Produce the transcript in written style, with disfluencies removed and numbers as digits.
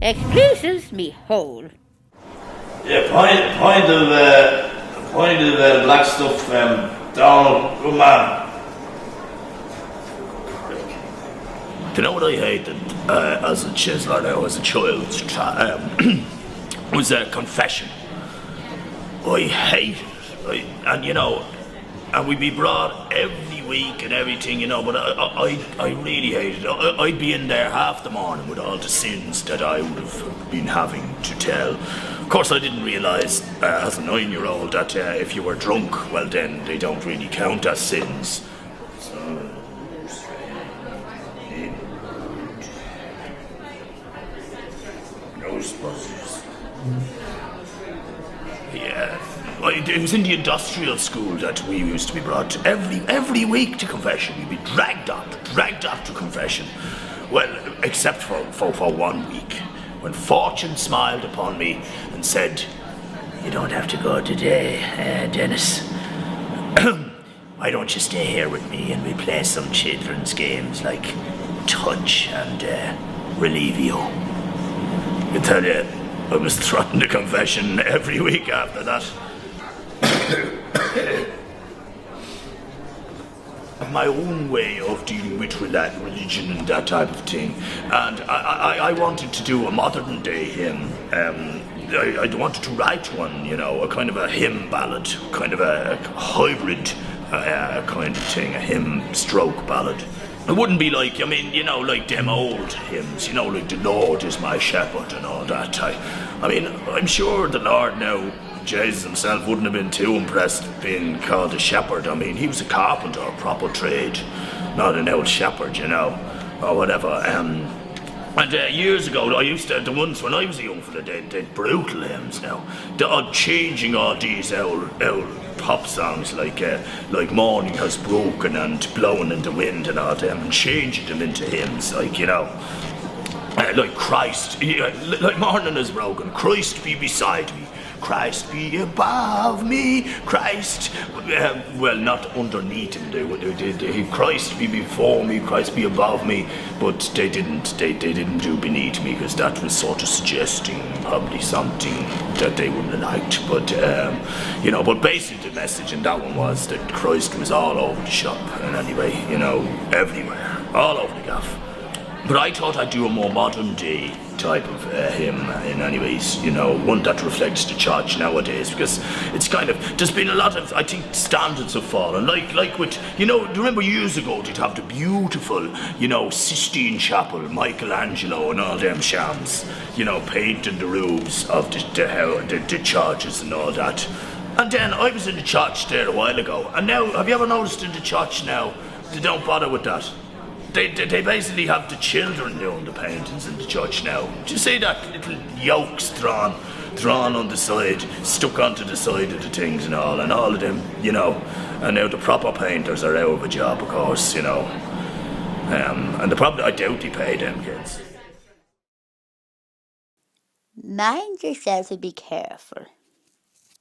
Excuses me whole. Yeah, point of black stuff, Donald, good man. Do you know what I hated as a chiseler now, as a child? Was a confession. I hated it. And we'd be brought every week and everything, but I really hated it. I'd be in there half the morning with all the sins that I would have been having to tell. Of course, I didn't realise as a 9-year-old that if you were drunk, well then they don't really count as sins. Ghostbusters. Yeah. It was in the industrial school that we used to be brought to every week to confession. We'd be dragged up to confession. Well, except for 1 week, when Fortune smiled upon me and said, "You don't have to go today, Dennis. Why don't you stay here with me and we play some children's games like Touch and Relivio?" I tell you, I was thrown to confession every week after that. My own way of dealing with religion and that type of thing, and I wanted to do a modern day hymn. I wanted to write one, a kind of a hymn ballad, kind of a hybrid kind of thing, a hymn stroke ballad. It wouldn't be like, like them old hymns, like the Lord is my shepherd and all that. I'm sure the Lord now, Jesus himself, wouldn't have been too impressed being called a shepherd. He was a carpenter, a proper trade, not an old shepherd, or whatever. And years ago, I used to, the ones when I was a young fella, they'd brutal hymns now. They're changing all these old pop songs like Morning Has Broken and Blowing in the Wind and all them, and changing them into hymns like Christ, like Morning Has Broken, Christ be beside me, Christ be above me, Christ, well, not underneath him, they Christ be before me, Christ be above me, but they didn't do beneath me, because that was sort of suggesting probably something that they wouldn't have liked, but but basically the message in that one was that Christ was all over the shop, and anyway, everywhere, all over the gaff. But I thought I'd do a more modern day type of hymn in any ways, one that reflects the church nowadays, because it's kind of, there's been a lot of, I think, standards have fallen, like with, do you remember years ago they'd have the beautiful, Sistine Chapel, Michelangelo and all them shams, painting the roofs of the churches and all that. And then I was in the church there a while ago, and now, have you ever noticed in the church now, they don't bother with that? They basically have the children doing the paintings in the church now. Do you see that little yolks drawn on the side, stuck onto the side of the things and all of them, and now the proper painters are out of a job, of course, and I doubt they pay them kids. Mind yourself and be careful.